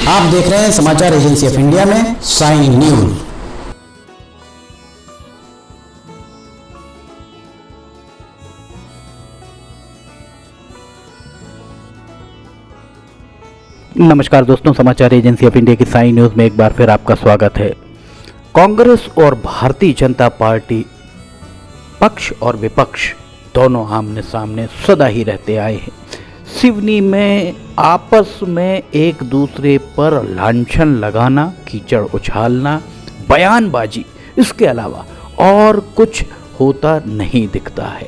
आप देख रहे हैं समाचार एजेंसी ऑफ इंडिया में साइन न्यूज। नमस्कार दोस्तों, समाचार एजेंसी ऑफ इंडिया की साइन न्यूज में एक बार फिर आपका स्वागत है। कांग्रेस और भारतीय जनता पार्टी पक्ष और विपक्ष दोनों आमने सामने सदा ही रहते आए हैं। सिवनी में आपस में एक दूसरे पर लांछन लगाना, कीचड़ उछालना, बयानबाजी, इसके अलावा और कुछ होता नहीं दिखता है।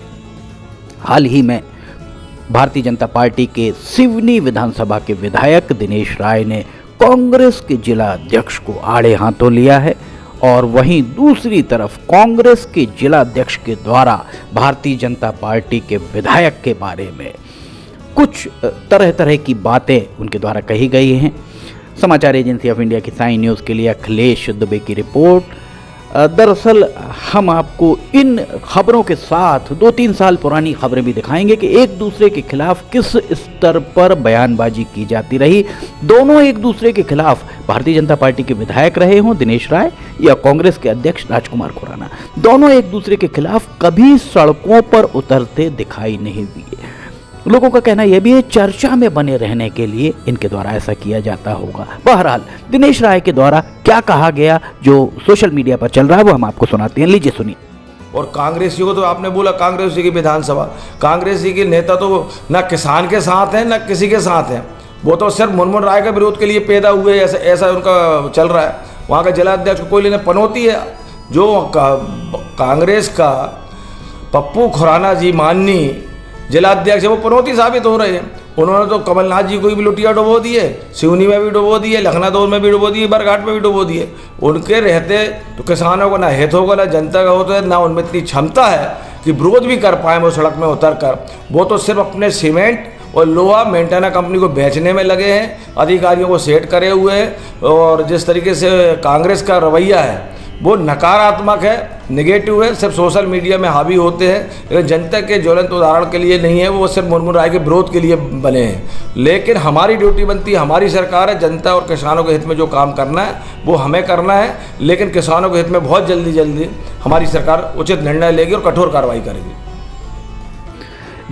हाल ही में भारतीय जनता पार्टी के सिवनी विधानसभा के विधायक दिनेश राय ने कांग्रेस के जिला अध्यक्ष को आड़े हाथों लिया है और वहीं दूसरी तरफ कांग्रेस के जिला अध्यक्ष के द्वारा भारतीय जनता पार्टी के विधायक के बारे में कुछ तरह तरह की बातें उनके द्वारा कही गई हैं। समाचार एजेंसी ऑफ इंडिया की साइन न्यूज़ के लिए अखिलेश दुबे की रिपोर्ट। दरअसल हम आपको इन खबरों के साथ 2-3 साल पुरानी खबरें भी दिखाएंगे कि एक दूसरे के खिलाफ किस स्तर पर बयानबाजी की जाती रही। दोनों एक दूसरे के खिलाफ भारतीय जनता पार्टी के विधायक रहे हों दिनेश राय या कांग्रेस के अध्यक्ष राजकुमार खुराना, दोनों एक दूसरे के खिलाफ कभी सड़कों पर उतरते दिखाई नहीं दिए। लोगों का कहना यह भी है चर्चा में बने रहने के लिए इनके द्वारा ऐसा किया जाता होगा। बहरहाल दिनेश राय के द्वारा क्या कहा गया जो सोशल मीडिया पर चल रहा है वो हम आपको सुनाते हैं, लीजिए सुनिए। और कांग्रेसी को तो आपने बोला कांग्रेसी की विधानसभा, कांग्रेसी के नेता तो ना किसान के साथ हैं ना किसी के साथ हैं, वो तो सिर्फ मुनमुन राय के विरोध के लिए पैदा हुए, ऐसा उनका चल रहा है। वहाँ का जिला अध्यक्ष को कोई लेने पनौती है। जो कांग्रेस का पप्पू खुराना जी माननी जिला अध्यक्ष है वो पनौती साबित हो रहे हैं। उन्होंने तो कमलनाथ जी को भी लुटिया डुबो दिए, सिवनी में भी डुबो दिए, लखनऊ में भी डुबो दिए, बरघाट में भी डुबो दिए। उनके रहते तो किसानों को ना हित होगा ना जनता का होता है, ना उनमें इतनी क्षमता है कि विरोध भी कर पाए वो सड़क में उतर कर। वो तो सिर्फ अपने सीमेंट और लोहा मेंटेना कंपनी को बेचने में लगे हैं, अधिकारियों को सेट करे हुए हैं। और जिस तरीके से कांग्रेस का रवैया है वो नकारात्मक है, नेगेटिव है, सिर्फ सोशल मीडिया में हावी होते हैं, लेकिन जनता के ज्वलंत उदाहरण के लिए नहीं है, वो सिर्फ मुनमुन राय के विरोध के लिए बने हैं। लेकिन हमारी ड्यूटी बनती है, हमारी सरकार है, जनता और किसानों के हित में जो काम करना है वो हमें करना है। लेकिन किसानों के हित में बहुत जल्दी हमारी सरकार उचित निर्णय लेगी और कठोर कार्रवाई करेगी।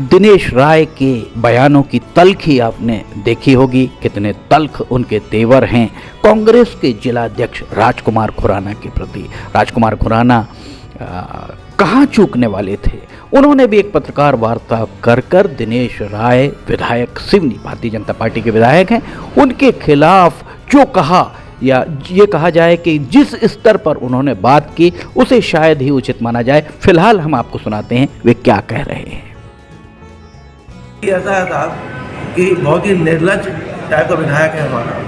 दिनेश राय के बयानों की तल्खी आपने देखी होगी, कितने तल्ख उनके तेवर हैं कांग्रेस के जिला अध्यक्ष राजकुमार खुराना के प्रति। राजकुमार खुराना कहाँ चूकने वाले थे? उन्होंने भी एक पत्रकार वार्ता कर दिनेश राय विधायक सिवनी भारतीय जनता पार्टी के विधायक हैं, उनके खिलाफ जो कहा या ये कहा जाए कि जिस स्तर पर उन्होंने बात की उसे शायद ही उचित माना जाए। फिलहाल हम आपको सुनाते हैं वे क्या कह रहे हैं। ऐसा था कि बहुत ही निर्लज टाइप का विधायक है हमारा।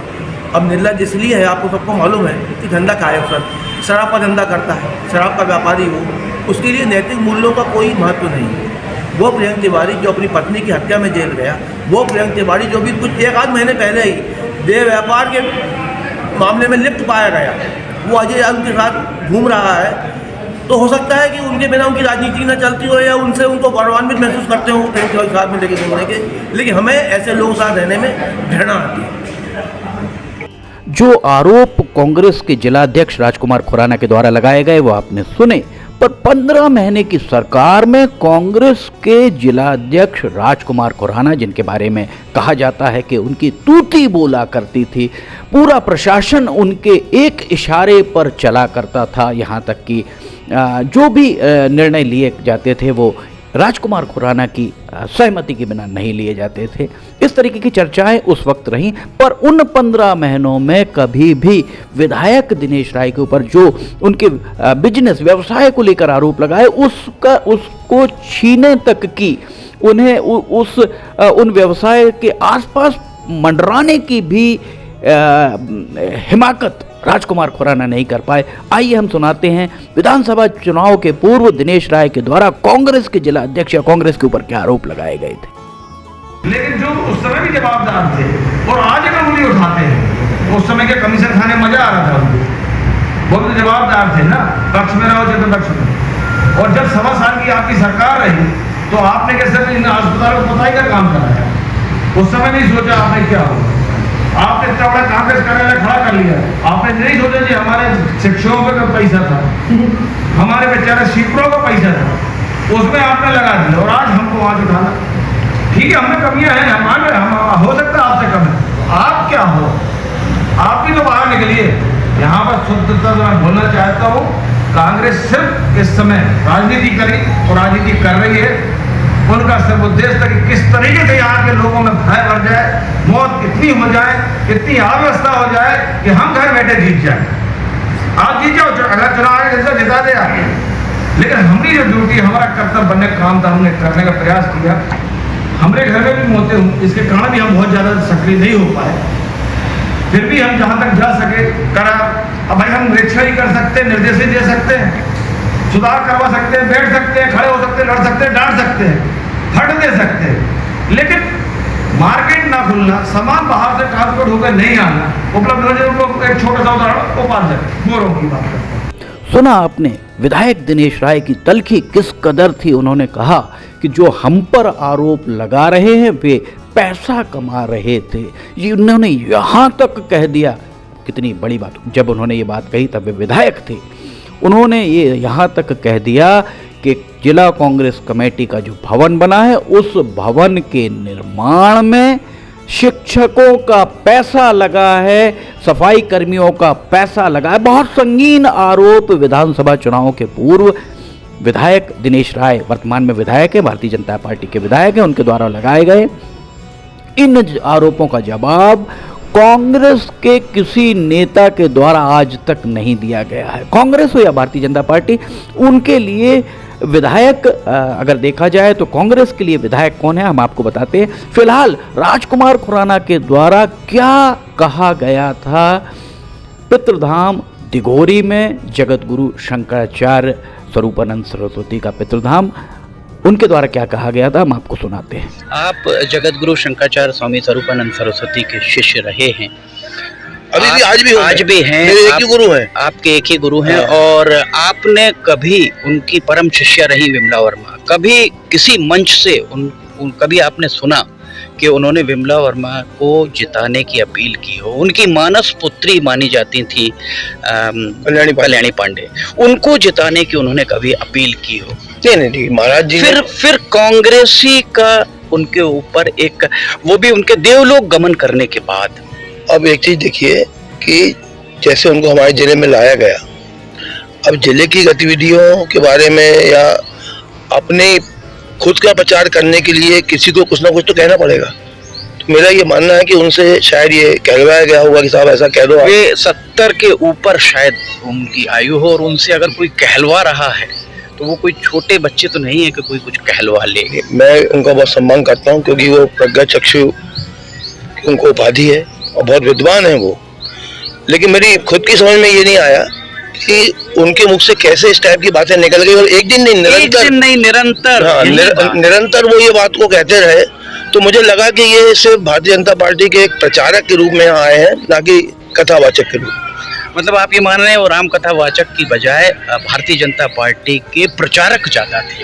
अब निर्लज इसलिए है, आपको सबको मालूम है कि धंधा क्या है, सर शराब का धंधा करता है, शराब का व्यापारी हो, उसके लिए नैतिक मूल्यों का कोई महत्व नहीं है। वो प्रियंक तिवारी जो अपनी पत्नी की हत्या में जेल गया, वो प्रियंक तिवारी जो भी कुछ 1 आध महीने पहले ही देह व्यापार के मामले में लिप्त पाया गया, वो अजय यादव के साथ घूम रहा है। तो हो सकता है कि उनके बिना उनकी राजनीति न चलती हो या उनसे उनको गौरवान्वित महसूस करते हो प्रेम के साथ में लेके घूमने के, लेकिन हमें ऐसे लोगों के साथ रहने में घृणा आती है। जो आरोप कांग्रेस के जिला अध्यक्ष राजकुमार खुराना के द्वारा लगाए गए वो आपने सुने, पर 15 महीने की सरकार में कांग्रेस के जिला अध्यक्ष राजकुमार खुराना, जिनके बारे में कहा जाता है कि उनकी तूती बोला करती थी, पूरा प्रशासन उनके एक इशारे पर चला करता था, यहाँ तक कि जो भी निर्णय लिए जाते थे वो राजकुमार खुराना की सहमति के बिना नहीं लिए जाते थे। इस तरीके की चर्चाएं उस वक्त रहीं, पर उन 15 महीनों में कभी भी विधायक दिनेश राय के ऊपर जो उनके बिजनेस व्यवसाय को लेकर आरोप लगाए उसको छीने तक की, उन्हें उन व्यवसाय के आसपास मंडराने की भी हिमाकत राजकुमार खुराना नहीं कर पाए। आइए हम सुनाते हैं विधानसभा चुनाव के पूर्व दिनेश राय के द्वारा कांग्रेस के जिला अध्यक्ष या कांग्रेस के ऊपर क्या आरोप लगाए गए थे। लेकिन जो उस समय भी जवाबदार थे और आज अगर उंगली उठाते हैं, उस समय के कमीशन खाने मजा आ रहा था उनको, वो भी जवाबदार थे ना, पक्ष में रहो चेतन पक्ष में। और जब 1.25 साल की आपकी सरकार रही तो आपने कैसे इन अस्पतालों को पताई का काम कराया, उस समय नहीं सोचा आपने क्या होगा। आपने इतना बड़ा काम कांग्रेस कार्यालय खड़ा कर लिया। आपने नहीं सोचा कि हमारे शिक्षकों का पैसा था, हमारे बेचारे शीपरों का पैसा था, उसमें आपने लगा दिया और आज हमको वहां से उठाना। ठीक है, हमें कमियां हैं, हम हो सकता है आपसे कम है, आप क्या हो, आप भी तो बाहर निकलिए। यहाँ पर शुद्धता से मैं बोलना चाहता हूँ, कांग्रेस सिर्फ इस समय राजनीति करी और राजनीति कर रही है। उनका सिर्फ उद्देश्य था कि किस तरीके से यहाँ के लोगों में भय बढ़ जाए, मौत कितनी हो जाए, कितनी अव्यवस्था हो जाए कि हम घर बैठे जीत जाए। आप जीत जाओ, अगर चुनाव आगे जैसा जिता दे आगे, लेकिन हमारी जो ड्यूटी, हमारा कर्तव्य बनने का काम था, हमने करने का प्रयास किया। हमारे घर में भी मौतें हुई, इसके कारण भी हम बहुत ज़्यादा सक्रिय नहीं हो पाए, फिर भी हम जहाँ तक जा सके करा। अब भाई हम निरीक्षण ही कर सकते हैं, निर्देश ही दे सकते हैं, सुधार करवा सकते हैं, बैठ सकते हैं, खड़े हो सकते हैं, लड़ सकते हैं, डांट सकते हैं, फट दे सकते हैं, लेकिन मार्केट ना खुलना, सामान बाहर से ट्रांसपोर्ट होकर नहीं आना, उपलब्ध होने उनको एक छोटा सा उदाहरण गोपाल जी मोरों की बात करते हैं। सुना आपने विधायक दिनेश राय की तल्खी किस कदर थी। उन्होंने कहा कि जो हम पर आरोप लगा रहे हैं वे पैसा कमा रहे थे। ये उन्होंने यहाँ तक कह दिया, कितनी बड़ी बात। जब उन्होंने ये बात कही तब वे विधायक थे। उन्होंने ये यहाँ तक कह दिया कि जिला कांग्रेस कमेटी का जो भवन बना है, उस भवन के निर्माण में शिक्षकों का पैसा लगा है, सफाई कर्मियों का पैसा लगा है। बहुत संगीन आरोप विधानसभा चुनावों के पूर्व विधायक दिनेश राय, वर्तमान में विधायक है, भारतीय जनता पार्टी के विधायक हैं, उनके द्वारा लगाए गए इन आरोपों का जवाब कांग्रेस के किसी नेता के द्वारा आज तक नहीं दिया गया है। कांग्रेस हो या भारतीय जनता पार्टी, उनके लिए विधायक अगर देखा जाए तो कांग्रेस के लिए विधायक कौन है हम आपको बताते हैं। फिलहाल राजकुमार खुराना के द्वारा क्या कहा गया था पितृधाम दिघोरी में, जगत गुरु शंकराचार्य स्वरूपानंद सरस्वती का पितृधाम, उनके द्वारा क्या कहा गया था हम आपको सुनाते हैं। आप जगत गुरु शंकराचार्य स्वामी स्वरूपानंद सरस्वती के शिष्य रहे हैं, अभी भी आज भी हैं। मेरे एक ही गुरु हैं, आपके एक ही गुरु हैं। और आपने कभी उनकी परम शिष्या रही विमला वर्मा, कभी किसी मंच से कभी आपने सुना कि उन्होंने विमला वर्मा को जिताने की अपील की हो? उनकी मानस पुत्री मानी जाती थी कल्याणी पांडे, उनको जिताने की उन्होंने कभी अपील की हो? नहीं महाराज जी। फिर कांग्रेसी का उनके ऊपर एक, वो भी उनके देवलोक गमन करने के बाद। अब एक चीज देखिए कि जैसे उनको हमारे जिले में लाया गया, अब जिले की गतिविधियों के बारे में या अपने खुद का प्रचार करने के लिए किसी को कुछ ना कुछ तो कहना पड़ेगा। तो मेरा ये मानना है कि उनसे शायद ये कहलवाया गया होगा कि साहब ऐसा कह दो। वे 70 के ऊपर शायद उनकी आयु हो, और उनसे अगर कोई कहलवा रहा है तो वो कोई छोटे बच्चे तो नहीं है कि कोई कुछ कहलवा ले। मैं उनका बहुत सम्मान करता हूँ क्योंकि वो प्रज्ञा चक्षु उनको उपाधि है और बहुत विद्वान है वो, लेकिन मेरी खुद की समझ में ये नहीं आया कि उनके मुख से कैसे इस टाइप की बातें निकल गई। और एक दिन नहीं निरंतर, हाँ, निरंतर वो ये बात को कहते रहे। तो मुझे लगा कि ये सिर्फ भारतीय जनता पार्टी के एक प्रचारक के रूप में यहाँ आए हैं, ना कि कथावाचक के रूप में। मतलब आप ये मान रहे हैं वो राम कथावाचक की बजाय भारतीय जनता पार्टी के प्रचारक ज्यादा थे?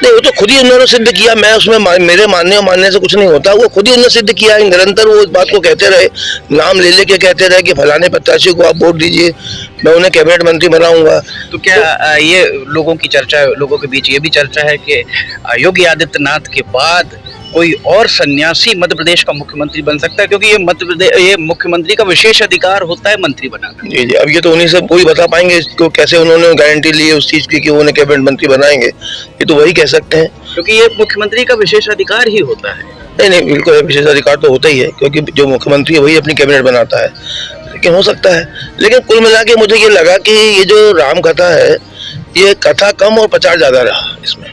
नहीं, वो तो खुद ही उन्होंने सिद्ध किया। मैं उसमें मेरे मानने और मानने से कुछ नहीं होता। वो खुद ही उन्होंने सिद्ध किया है। निरंतर वो इस बात को कहते रहे, नाम ले लेके कहते रहे कि फलाने प्रत्याशी को आप वोट दीजिए, मैं उन्हें कैबिनेट मंत्री बनाऊंगा। तो क्या ये लोगों की चर्चा, लोगों के बीच ये भी चर्चा है कि योगी आदित्यनाथ के बाद कोई और सन्यासी मध्य प्रदेश का मुख्यमंत्री बन सकता है? क्योंकि ये मुख्यमंत्री का विशेष अधिकार होता है मंत्री बनाना। जी, अब ये तो उन्हीं से वही बता पाएंगे इसको, कैसे उन्होंने गारंटी ली है उस चीज की कि वो उन्हें कैबिनेट मंत्री बनाएंगे। ये तो वही कह सकते हैं, क्योंकि ये मुख्यमंत्री का विशेष अधिकार ही होता है। नहीं, बिल्कुल विशेष अधिकार तो होता ही है, क्योंकि जो मुख्यमंत्री है वही अपनी कैबिनेट बनाता है। लेकिन हो सकता है, लेकिन कुल मिला के मुझे ये लगा कि ये जो राम कथा है, ये कथा कम और प्रचार ज्यादा रहा इसमें,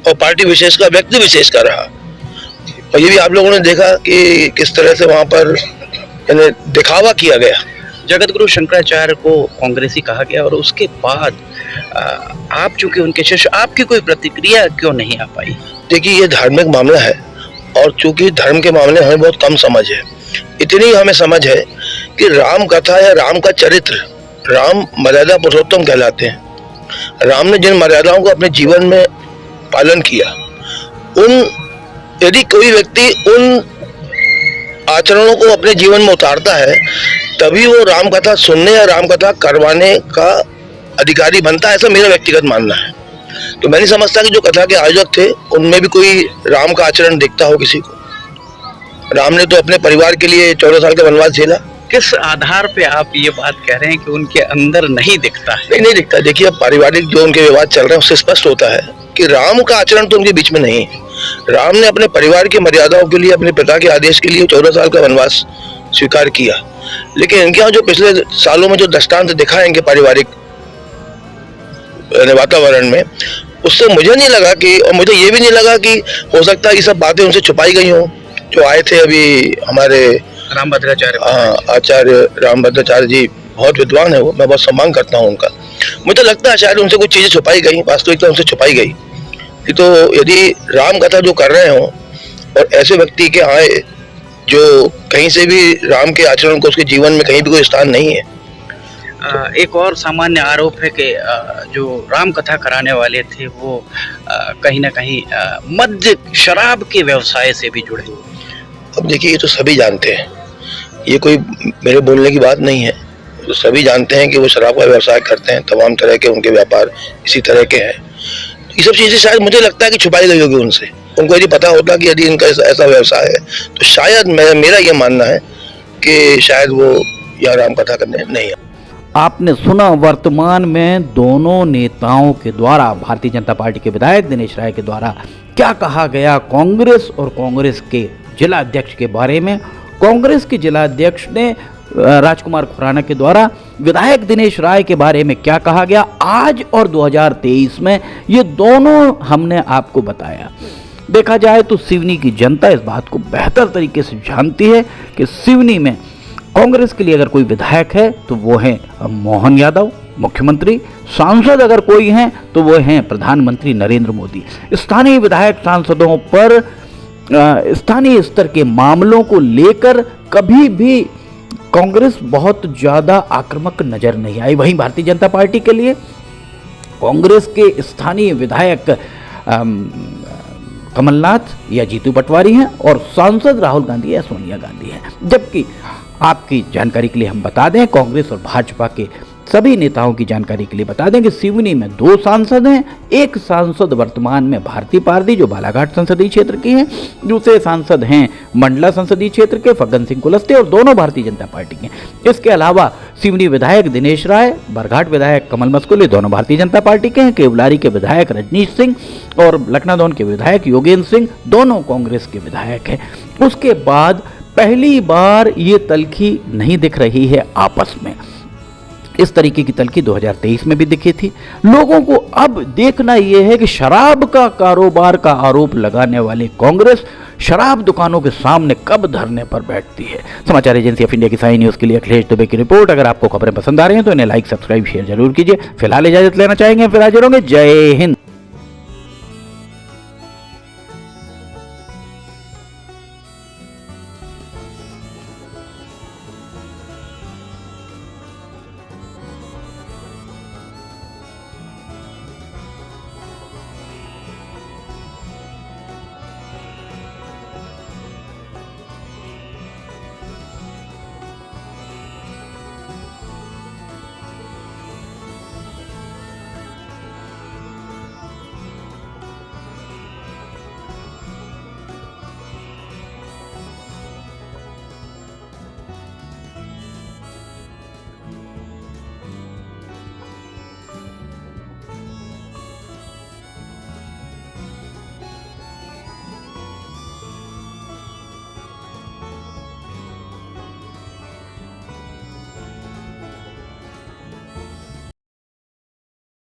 और पार्टी विशेष का, व्यक्ति विशेष का रहा। और ये भी आप लोगों ने देखा कि किस तरह से वहां पर दिखावा किया गया। जगत गुरु शंकराचार्य को कांग्रेसी कहा गया, और उसके बाद आप चूंकि उनके शिष्य, आपकी कोई प्रतिक्रिया क्यों नहीं आ पाई? देखिए, ये धार्मिक मामला है, और चूंकि धर्म के मामले हमें बहुत कम समझ है। इतनी हमें समझ है कि राम कथा या राम का चरित्र, राम मर्यादा पुरुषोत्तम कहलाते हैं। राम ने जिन मर्यादाओं को अपने जीवन में पालन किया, यदि कोई व्यक्ति उन आचरणों को अपने जीवन में उतारता है तभी वो राम कथा सुनने या राम कथा करवाने का अधिकारी बनता है, ऐसा मेरा व्यक्तिगत मानना है। तो मैं नहीं समझता कि जो कथा के आयोजक थे उनमें भी कोई राम का आचरण दिखता हो किसी को। राम ने तो अपने परिवार के लिए 14 साल का वनवास झेला। किस आधार पे आप ये बात कह रहे हैं कि उनके अंदर नहीं दिखता है? नहीं दिखता। देखिए, अब पारिवारिक जो उनके विवाद चल रहे हैं उससे स्पष्ट होता है कि राम का आचरण तो उनके बीच में नहीं है। राम ने अपने परिवार की मर्यादाओं के लिए, अपने पिता के आदेश के लिए 14 साल का वनवास स्वीकार किया। लेकिन इनके यहाँ जो पिछले सालों में जो दृष्टांत दिखा है इनके पारिवारिक वातावरण में, उससे मुझे नहीं लगा कि, और मुझे ये भी नहीं लगा कि हो सकता है ये सब बातें उनसे छुपाई गई हों। जो आए थे अभी हमारे आचार्य रामभद्राचार्य जी, बहुत विद्वान है वो, मैं बहुत सम्मान करता हूँ उनका। मुझे लगता है शायद उनसे कुछ चीजें छुपाई गई, वास्तविकता उनसे छुपाई गई। तो यदि राम कथा जो कर रहे हो और ऐसे व्यक्ति के आए जो कहीं से भी राम के आचरण को, उसके जीवन में कहीं भी कोई स्थान नहीं है। एक और सामान्य आरोप है कि जो राम कथा कराने वाले थे वो कहीं ना कहीं मद्य शराब के व्यवसाय से भी जुड़े। अब देखिए, ये तो सभी जानते हैं, ये कोई मेरे बोलने की बात नहीं है। तो सभी जानते हैं कि वो शराब का व्यवसाय करते हैं, तमाम तरह के उनके व्यापार इसी तरह के हैं। ये सब चीज़ें शायद मुझे लगता है कि छुपाई गई होगी उनसे। उनको यदि पता होता कि यदि इनका ऐसा व्यवसाय है तो शायद मेरा ये मानना है कि शायद वो यहाँ राम कथा करने नहीं है। आपने सुना वर्तमान में दोनों नेताओं के द्वारा, भारतीय जनता पार्टी के विधायक दिनेश राय के द्वारा क्या कहा गया कांग्रेस और कांग्रेस के जिला अध्यक्ष के बारे में। कांग्रेस के जिला अध्यक्ष ने राजकुमार खुराना के द्वारा विधायक दिनेश राय के बारे में क्या कहा गया आज और 2023 में, ये दोनों हमने आपको बताया। देखा जाए तो सिवनी की जनता इस बात को बेहतर तरीके से जानती है कि सिवनी में कांग्रेस के लिए अगर कोई विधायक है तो वो है मोहन यादव मुख्यमंत्री, सांसद अगर कोई हैं तो वो हैं प्रधानमंत्री नरेंद्र मोदी। स्थानीय विधायक सांसदों पर स्थानीय स्तर के मामलों को लेकर कभी भी कांग्रेस बहुत ज़्यादा आक्रामक नजर नहीं आई। वहीं भारतीय जनता पार्टी के लिए कांग्रेस के स्थानीय विधायक कमलनाथ या जीतू पटवारी हैं और सांसद राहुल गांधी या सोनिया गांधी हैं। जबकि आपकी जानकारी के लिए हम बता दें, कांग्रेस और भाजपा के सभी नेताओं की जानकारी के लिए बता दें कि सिवनी में 2 सांसद हैं। एक सांसद वर्तमान में भारती पारदी जो बालाघाट संसदीय क्षेत्र की हैं, दूसरे सांसद हैं मंडला संसदीय क्षेत्र के फग्गन सिंह कुलस्ते और दोनों भारतीय जनता पार्टी के। इसके अलावा सिवनी विधायक दिनेश राय, बरघाट विधायक कमल मस्कुली दोनों भारतीय जनता पार्टी के हैं, केवलारी के विधायक रजनीश सिंह और लखनादौन के विधायक योगेंद्र सिंह दोनों कांग्रेस के विधायक हैं। उसके बाद पहली बार ये तल्खी नहीं दिख रही है आपस में। इस तरीके की तल्खी 2023 में भी दिखी थी। लोगों को अब देखना यह है कि शराब का कारोबार का आरोप लगाने वाली कांग्रेस शराब दुकानों के सामने कब धरने पर बैठती है। समाचार एजेंसी ऑफ इंडिया की साई न्यूज़ के लिए अखिलेश दुबे की रिपोर्ट। अगर आपको खबरें पसंद आ रही हैं तो इन्हें लाइक सब्सक्राइब शेयर जरूर कीजिए। फिलहाल इजाजत लेना चाहेंगे, फिर हाजिर होंगे। जय हिंद।